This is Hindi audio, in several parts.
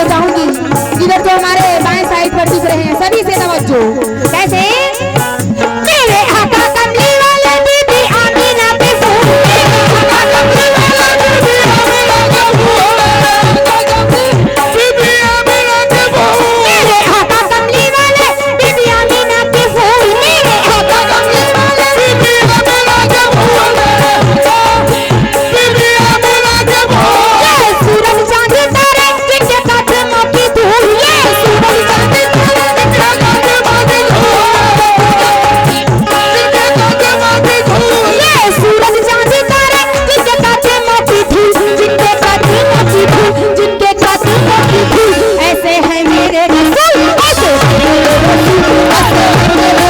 से चाहूंगी इधर जो हमारे बाएं साइड पर दिख रहे हैं सभी से तवज्जो। कैसे मेरे आका कमली वाले बीबी आमीना के फूल, आका कमली वाले बीबी आमीना के फूल, बीबी आमीना के फूल, मेरे आका कमली वाले बीबी आमीना के फूल, मेरे आका कमली वाले बीबी आमीना के फूल, बीबी आमीना के फूल। ये सूरज चांद तारे जिनके कदमों की धूल, ये सूरज चांद तारे जिनके कदमों की धूल, जिनके कदमों की धूल, ये सूरज चांद तारे जिनके कदमों की धूल, जिनके कदमों की धूल, जिनके कदमों की धूल। ऐसे है मेरे रसूल, ऐसे है मेरे रसूल, ऐसे है मेरे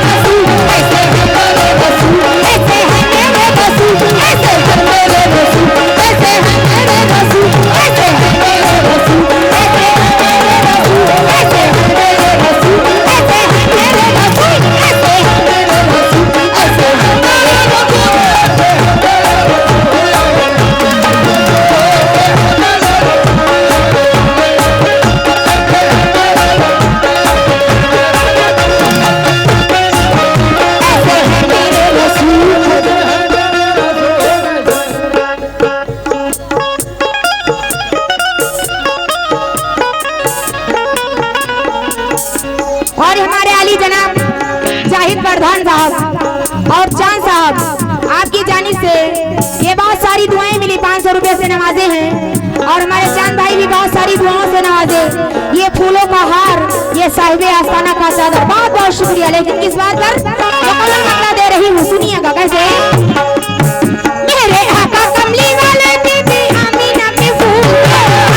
रसूल, ऐसे है मेरे रसूल, ऐसे है मेरे रसूल, ऐसे है मेरे रसूल, ऐसे है मेरे रसूल, ऐसे है मेरे रसूल, ऐसे है मेरे रसूल, ऐसे है मेरे रसूल, ऐसे है मेरे रसूल, ऐसे है मेरे रसूल, ऐसे है मेरे रसूल, ऐसे है और हमारे अली जनाब जाहिद प्रधान साहब और चांद साहब आपकी जानिब से ये बहुत सारी दुआएं मिली, 500 रुपए से नवाजे हैं। और हमारे चांद भाई भी बहुत सारी दुआओं से नवाजे, ये फूलों का हार, ये साहिबे आस्ताना का चादर, बहुत बहुत शुक्रिया। लेकिन किस बात पर मुकम्मल मामला दे रही हूँ, सुनिएगा कैसे। मेरे आका कमली वाले बीबी आमीना के फूल,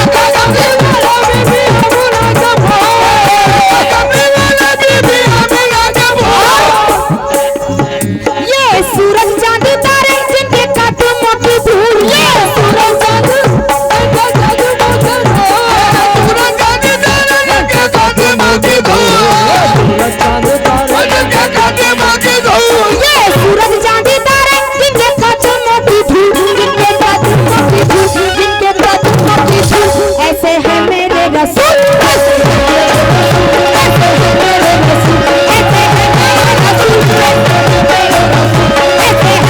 आका कमली वाले बीबी आमीना के फूल, कमली वाले बीबी आमीना के फूल, ये सूरज चांद तारे जिनके कदमों की धूल, ये सूरज चांद जिनके कदमों की धूल, सूरज चांद तारे जिनके कदमों की धूल, सूरज चांद तारे जिनके कदमों की धूल, ये सूरज चांद तारे जिनके कदमों की धूल, जिनके कदमों की धूल, जिनके कदमों की धूल। ऐसे है मेरे रसूल, ऐसे है मेरे रसूल, ऐसे है मेरे रसूल, ऐसे है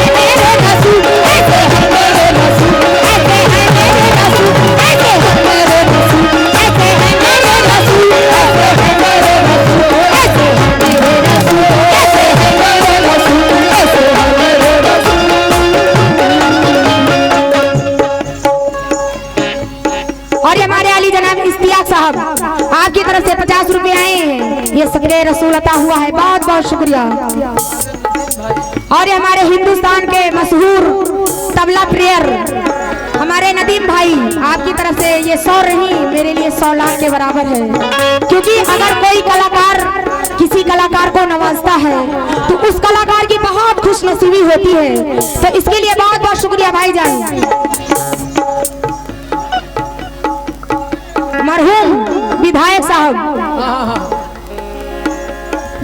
मेरे रसूल, ऐसे है मेरे रसूल, ऐसे है मेरे रसूल, ऐसे है मेरे रसूल, ऐसे है मेरे रसूल, ऐसे है मेरे रसूल, ऐसे है मेरे रसूल, ऐसे है मेरे रसूल, ऐसे है मेरे रसूल, ऐसे है मेरे रसूल। और हमारे अली जनाब इश्तियाक साहब आपकी तरफ से 50 रुपए आए हैं, ये सकरे रसूल अता हुआ है, बहुत बहुत शुक्रिया। और ये हमारे हिंदुस्तान के मशहूर तबला प्लेयर हमारे नदीम भाई आपकी तरफ से ये 100 नहीं मेरे लिए 100 लाख के बराबर है। क्योंकि अगर कोई कलाकार किसी कलाकार को नवाजता है तो उस कलाकार की बहुत खुशनसीबी होती है, तो इसके लिए बहुत बहुत शुक्रिया भाईजान। मरहूम विधायक साहब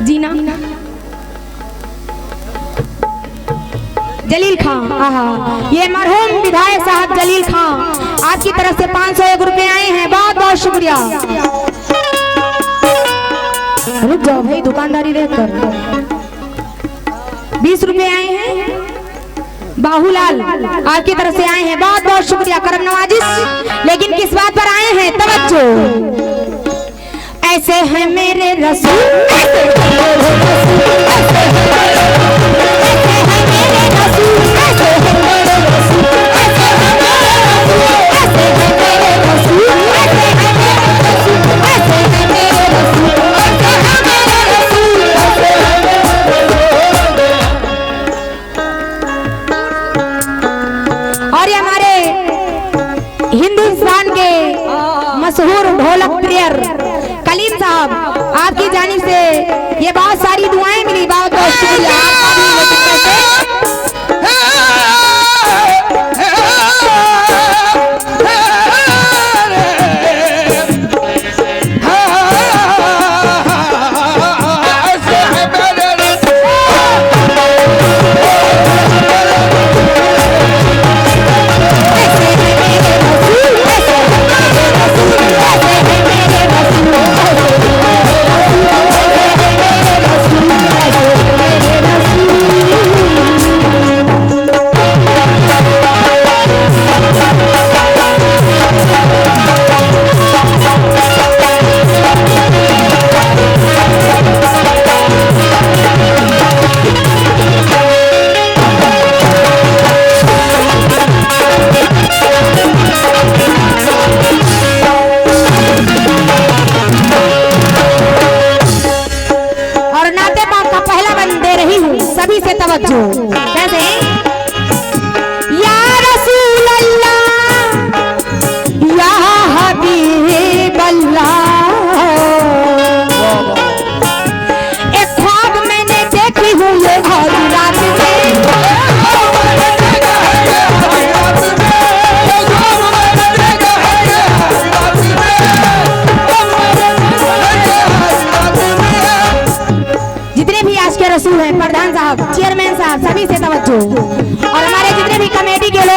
जीना जलील खान, ये मरहूम विधायक साहब जलील खान आपकी तरफ से 501 रुपए आए हैं, बहुत बहुत शुक्रिया। रुक जाओ भाई, दुकानदारी देखकर 20 रुपए आए हैं, बाहूलाल आपकी तरफ से आए हैं, बहुत बहुत शुक्रिया, करम नवाजिश। लेकिन किस बात पर आए हैं, तवज्जो। ऐसे है मेरे रसूल, ऐसे है मेरे रसूल, ऐसे है मेरे रसूल, ऐसे है मेरे रसूल, ऐसे है मेरे रसूल, ऐसे है मेरे रसूल, ऐसे है मेरे रसूल, ऐसे है मेरे रसूल, ऐसे है मेरे रसूल, ऐसे है मेरे रसूल। और ये हमारे हिंदुस्तान के मशहूर ढोलक प्लेयर कलीम साहब आपकी जानिब से ये बहुत सारी दुआएं मिली, बहुत बहुत शुक्रिया।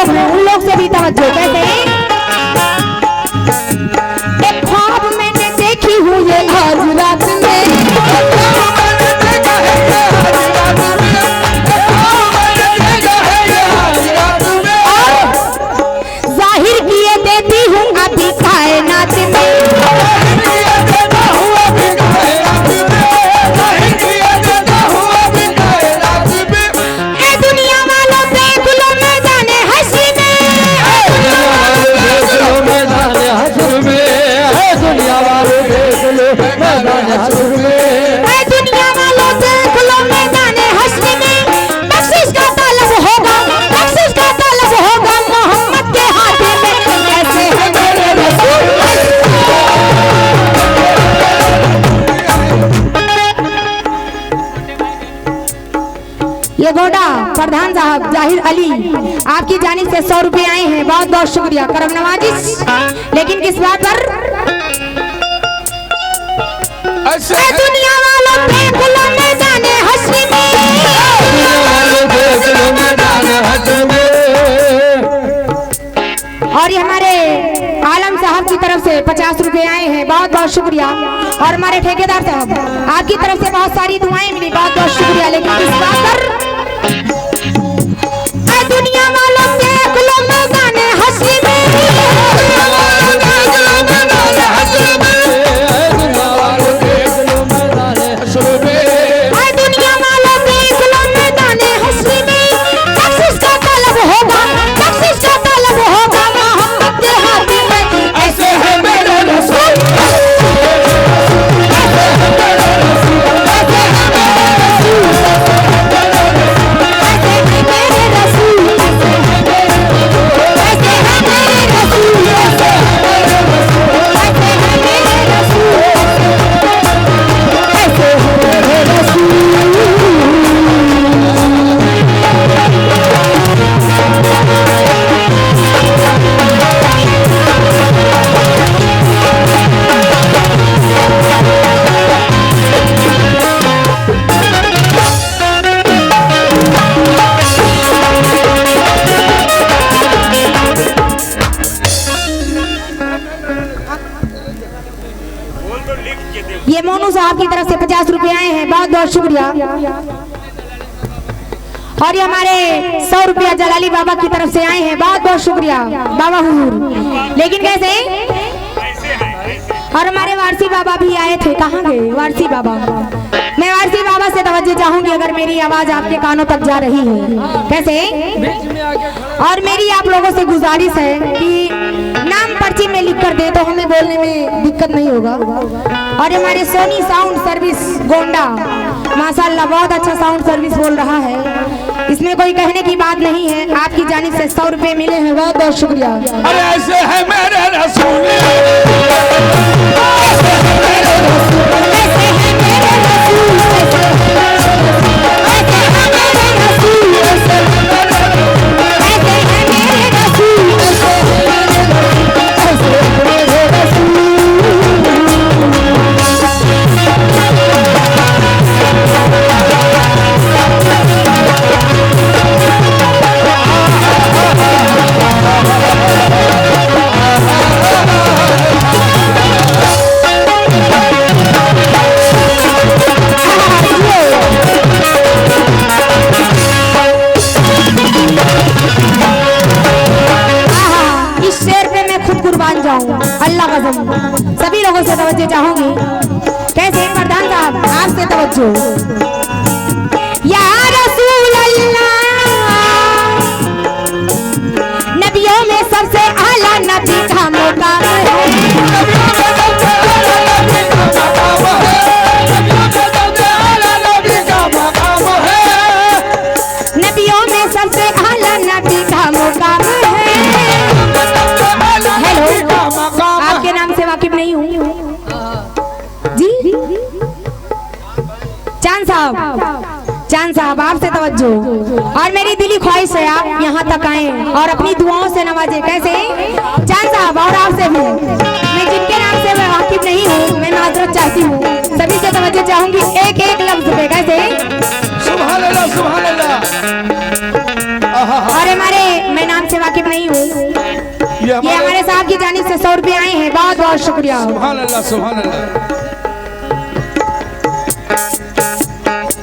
लोग हैं उन लोग से भी तवज्जो। कैसे? एक ख्वाब मैंने देखी हूँ ये आज रात में, जाहिर किए देती हूँ अभी कायनात में। ये गोडा प्रधान साहब जाहिर अली आपकी जानिब से 100 रुपए आए हैं, बहुत बहुत शुक्रिया, करम नवाजिश। लेकिन किस बात पर? दुनिया वालों देख लो मैदाने हश्र में। और ये हमारे आलम साहब की तरफ से 50 रुपए आए हैं, बहुत बहुत शुक्रिया। और हमारे ठेकेदार साहब आपकी तरफ से बहुत सारी दुआएं मिली, बहुत बहुत शुक्रिया। लेकिन किस बात पर? दुनिया वालों देख लो मैदाने हश्र में। ये मोनू साहब की तरफ से 50 रुपए आए हैं, बहुत बहुत शुक्रिया। और ये हमारे 100 रुपया जलाली बाबा की तरफ से आए हैं, बहुत बहुत शुक्रिया बाबा हुजूर। लेकिन कैसे? और हमारे वारसी बाबा भी आए थे, कहाँ गए वारसी बाबा? मैं वारसी बाबा से तवज्जो चाहूंगी अगर मेरी आवाज आपके कानों तक जा रही है। कैसे? और मेरी आप लोगों से गुजारिश है कि नाम पर्ची में लिख कर दे तो हमें बोलने में दिक्कत नहीं होगा। और हमारे सोनी साउंड सर्विस गोंडा माशाल्लाह बहुत अच्छा साउंड सर्विस बोल रहा है, इसमें कोई कहने की बात नहीं है। आपकी जानिब से 100 रुपए मिले हैं, बहुत बहुत शुक्रिया। अरे ऐसे है मेरे रसूल, अल्लाह कसम सभी लोगों से तवज्जो चाहूंगी। कैसे प्रधान साहब आपसे तवज्जो। या रसूल अल्लाह, नबियों में सबसे आला नबी का मुकाम है। नबियों में सबसे आला नबी का मुकाम है। हेलो, आपके नाम से वाकिफ नहीं हूँ जी। चांद साहब आपसे तवज्जो। और मेरी दिली ख्वाहिश है आप यहाँ तक आए और अपनी दुआओं से नवाजे। कैसे? चांद साहब और आपसे भी, मैं जिनके नाम से मैं वाकिफ नहीं हूँ मैं माजरत चाहती हूँ, सभी से तवज्जो चाहूंगी एक एक लफ्ज पे। कैसे? सुभान अल्लाह सुभान अल्लाह। और हमारे हमारे, मैं नाम से वाकिफ नहीं हूँ, ये हमारे साहब की जानिब से 100 रुपए आए हैं, बहुत बहुत शुक्रिया। सुभान अल्लाह, सुभान अल्लाह।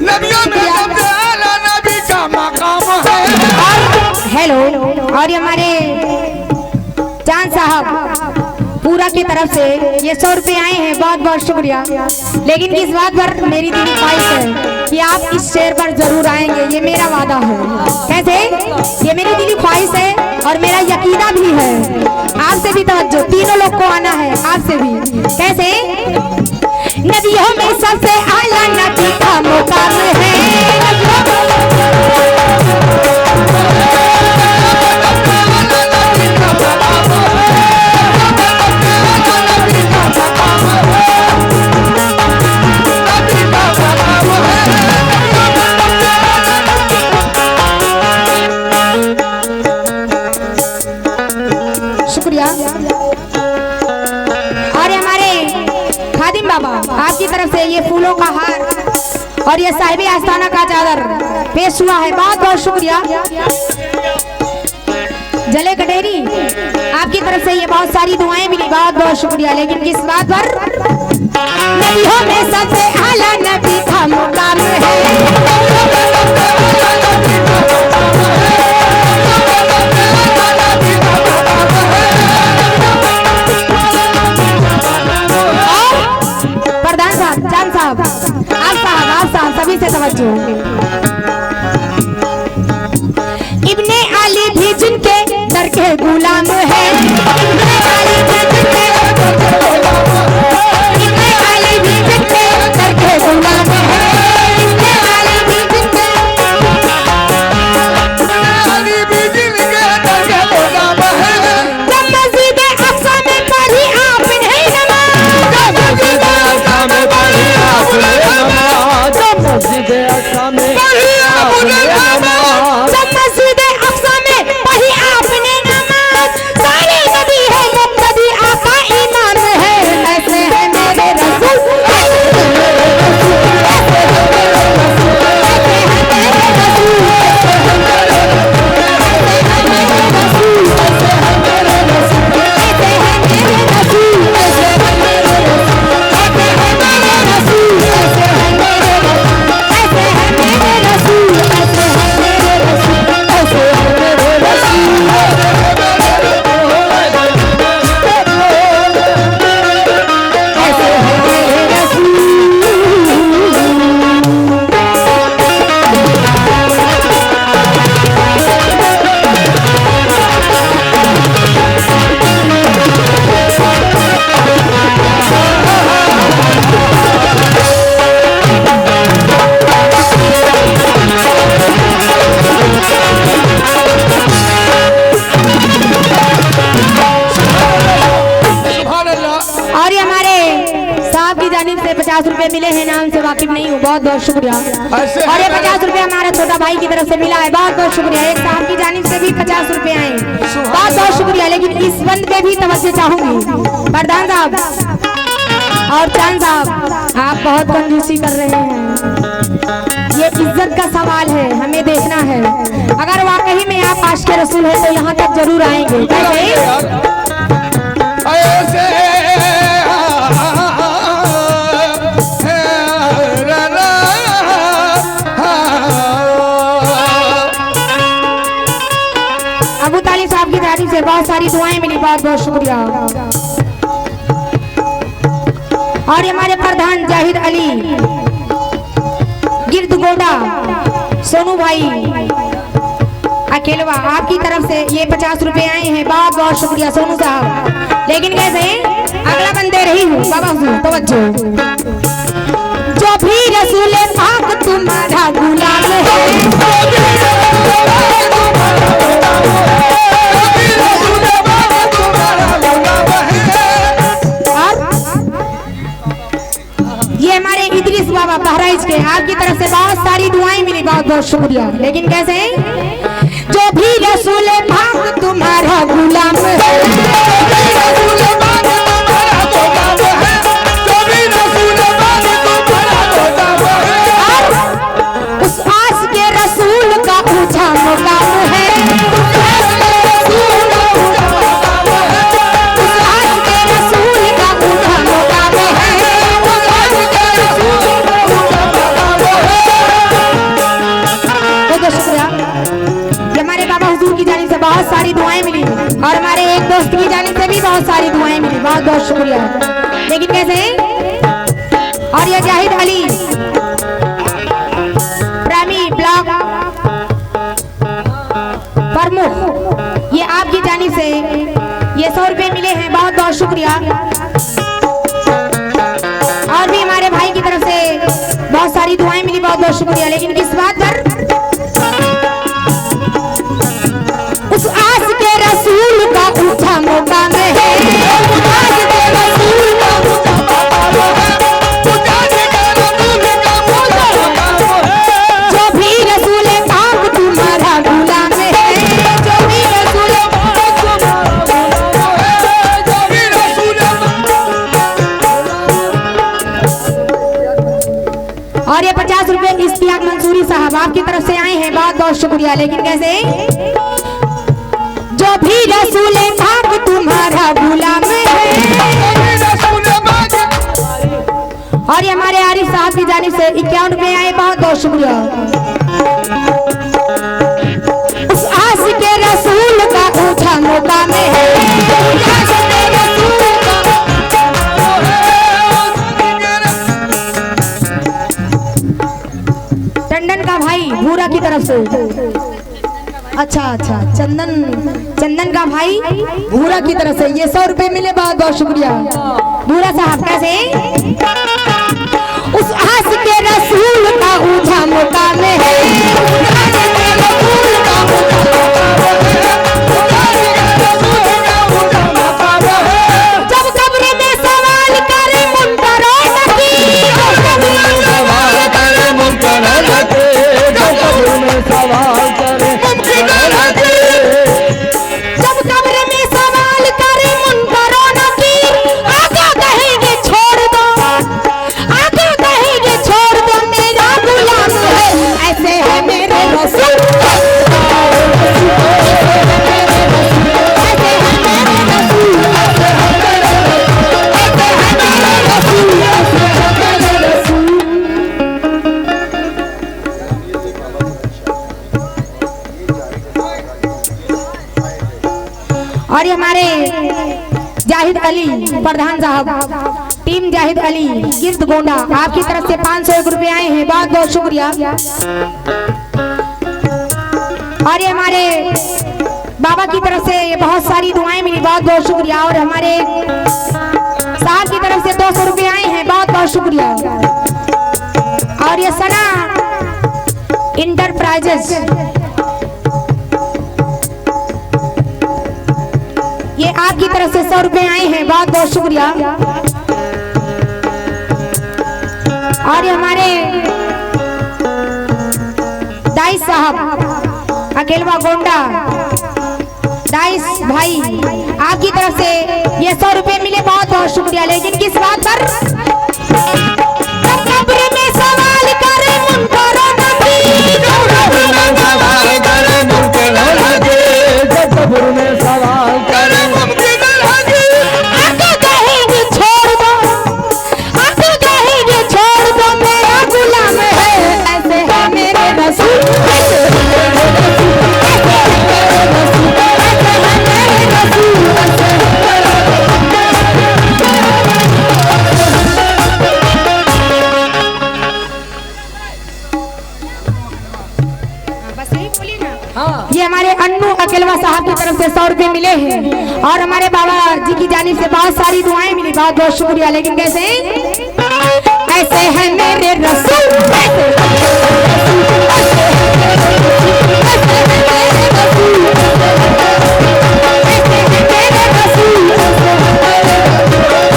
नबियों में सबसे आला नबी का मकाम है। हेलो, और ये हमारे चांद साहब पूरा की तरफ से ये 100 रुपए आए हैं, बहुत बहुत शुक्रिया। लेकिन इस बात पर मेरी दिली ख्वाहिश है कि आप इस शेर पर जरूर आएंगे, ये मेरा वादा है। कैसे? ये मेरी दिली ख्वाहिश है और मेरा यकीना भी है। आपसे भी तवज्जो, तीनों लोग को आना है, आपसे भी। कैसे? नबियों में सबसे आला नबी का मुकाम है। शुक्रिया। और हमारे खादिम बाबा आपकी तरफ से ये फूलों का हार और ये साहिब आस्थाना का चादर पेश हुआ है, बहुत बहुत शुक्रिया। जले कटेरी आपकी तरफ से ये बहुत सारी दुआएं मिली, बहुत बहुत शुक्रिया। लेकिन किस बात पर? नबियों में सबसे आला नबी का मुकाम है। प्रधान साहब, चांद साहब, आप साहब सभी से तवज्जो। इब्ने अली भी जिनके दर के गुलाम है। इब्ने अली भी जिनके दर के गुलाम है। इब्ने अली भी जिनके दर के गुलाम है। जब मस्जिद अक्सा में पढ़ी आपने नमाज, जब मस्जिद अक्सा में पढ़ी आपने नमाज, जब मस्जिद अक्सा में पढ़ी आपने नमाज, जब मस्जिद अक्सा में पढ़ी आपने नमाज। सारे नबी है मुक्तदी आका इमाम है। ऐसे है मेरे रसूल, और ये हमारे साहब की जानिब से 50 रुपए मिले हैं, नाम से वाकिफ नहीं हूँ, बहुत बहुत शुक्रिया। और ये 50 रुपए हमारे छोटा भाई की तरफ से मिला है, बहुत बहुत शुक्रिया। एक साहब की जानिब से भी 50 रुपए आए, बहुत बहुत शुक्रिया। लेकिन इस बंद पे भी तवज्जो चाहूंगी। प्रधान साहब और चांद साहब, आप बहुत कंजूसी कर रहे हैं। ये इज्जत का सवाल है, हमें देखना है। अगर वाकई में आप आशिक़ रसूल है तो यहाँ तक जरूर आएंगे। अबू तालिब साहब की जानिब से बहुत सारी दुआएं मिली, बहुत बहुत शुक्रिया। और हमारे प्रधान जाहिद अली गिरद गोडा सोनू भाई अकेलवा, आपकी तरफ से ये 50 रुपए आए हैं, बहुत बहुत शुक्रिया सोनू साहब। लेकिन कैसे? अगला बंदे रही हूँ बाबा, तवज्जो। जो भी रसूल पाक तुम्हारा गुलाम है। ये हमारे इदरीस बाबा बहराइच के, आपकी तरफ से बहुत सारी दुआएं मिली, बहुत बहुत शुक्रिया। लेकिन कैसे? जो भी रसूल पाक तुम्हारा गुलाम है। उस आस के रसूल का ऊंचा मुकाम है। बहुत सारी दुआएं मिली और हमारे एक दोस्त की जाने से भी बहुत सारी दुआएं मिली, बहुत बहुत शुक्रिया। लेकिन कैसे और ये जाहिद अली प्रेमी ब्लॉक प्रमुख, ये आपकी जानिब से ये 100 रुपए मिले हैं, बहुत बहुत शुक्रिया। और भी हमारे भाई की तरफ से बहुत सारी दुआएं मिली, बहुत बहुत शुक्रिया। लेकिन किस बात पर? उस आस के रसूल का ऊंचा मुकाम है, आस के रसूल का ऊंचा मुकाम है, जो भी रसूल पाक तुम्हारा गुलाम है, जो भी रसूल और ये 50 रुपए इश्तियाक मंसूरी साहब आपकी तरफ से आए हैं, बहुत बहुत शुक्रिया। लेकिन कैसे? जो भी रसूल पाक तुम्हारा गुलाम है, और ये हमारे आरिफ साहब की जानिब से 51 रुपए आए, बहुत बहुत शुक्रिया। उस आस के रसूल का ऊंचा मुकाम है, आस के रसूल टंडन का भाई भूरा की तरफ से, अच्छा अच्छा चंदन का भाई भूरा की तरफ से ये 100 रुपए मिले, बहुत बहुत शुक्रिया भूरा साहब। कैसे? उस आस के रसूल का ऊंचा मुकाम है, जब कब्र में सवाल करे मुनकर और नकीर, जब कब्र में सवाल करे मुनकर और नकीर, आगे कहेंगे छोड़ दो, आगे कहेंगे छोड़ दो, मेरा गुलाम है, ऐसे है मेरे रसूल, और ये हमारे जाहिद अली प्रधान साहब टीम जाहिद अली गिरद गोंडा आपकी तरफ से 501 रुपए आए हैं, बहुत बहुत शुक्रिया। और ये हमारे बाबा की तरफ से ये बहुत सारी दुआएं मिली, बहुत बहुत शुक्रिया। और हमारे साहब की तरफ से 200 रुपए आए हैं, बहुत बहुत शुक्रिया। और ये सना इंटरप्राइजेस ये आपकी तरफ से 100 रुपए आए हैं, बहुत बहुत शुक्रिया। और ये हमारे दाइस साहब अकेलवा गोंडा, दाइस भाई आपकी तरफ से ये 100 रुपए मिले, बहुत बहुत शुक्रिया। लेकिन किस बात पर? कब्र में सवाल करे मुनकर और नकीर, कब्र में सवाल करे मुनकर और नकीर, कब्र में सवाल करे आगे कहेंगे छोड़ दो, आगे कहेंगे छोड़ दो, मेरा गुलाम है, ऐसे है मेरे रसूल, ऐसे है मेरे रसूल, ऐसे है मेरे रसूल, ऐसे है मेरे रसूल, ऐसे है बस यही बोलिए ना। ये हमारे अन्नू अकेलवा साहब की तरफ से 100 रुपए मिले हैं, और हमारे बाबा जी की जानिब से बहुत सारी दुआएं मिली, बहुत बहुत शुक्रिया। लेकिन कैसे? ऐसे है मेरे रसूल, ऐसे है मेरे रसूल, ऐसे है मेरे रसूल,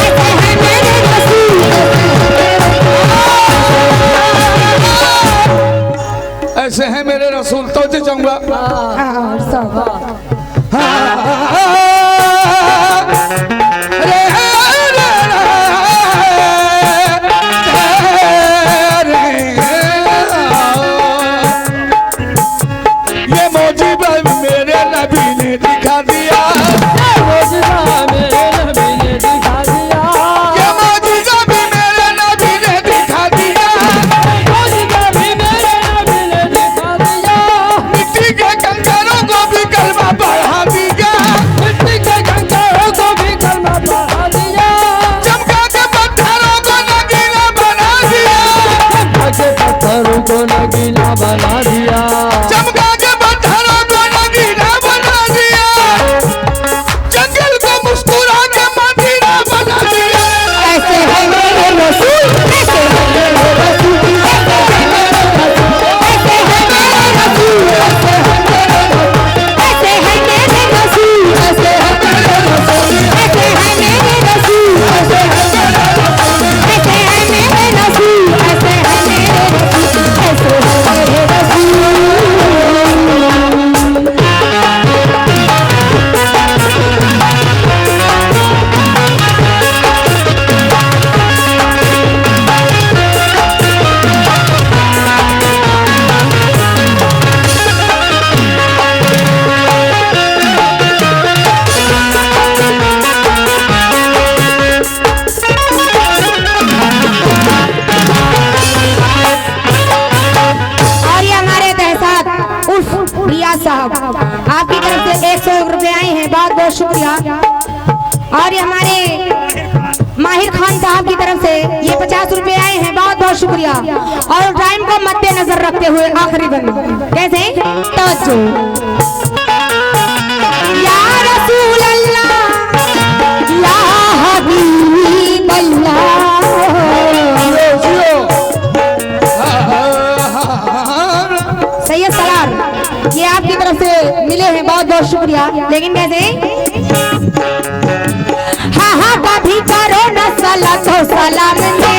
ऐसे है मेरे रसूल, ऐसे है मेरे रसूल। तो जाऊंगा ये मौजूदा मेरे नबी ने दिखा दिया, मिट्टी के कंकरों को भी कलमा पढ़ा से 100 रुपए आए हैं, बहुत बहुत शुक्रिया। और ये हमारे माहिर खान साहब की तरफ से ये 50 रुपए आए हैं, बहुत बहुत शुक्रिया। और टाइम को मद्देनजर रखते हुए आखिरी बंद कैसे तवज्जो। या रसूल अल्लाह या हबीब अल्लाह। सैयद सलार ये आपकी तरफ से मिले हैं, बहुत बहुत शुक्रिया। लेकिन कैसे हाँ हाँ कभी करो न सलातो सलाम ने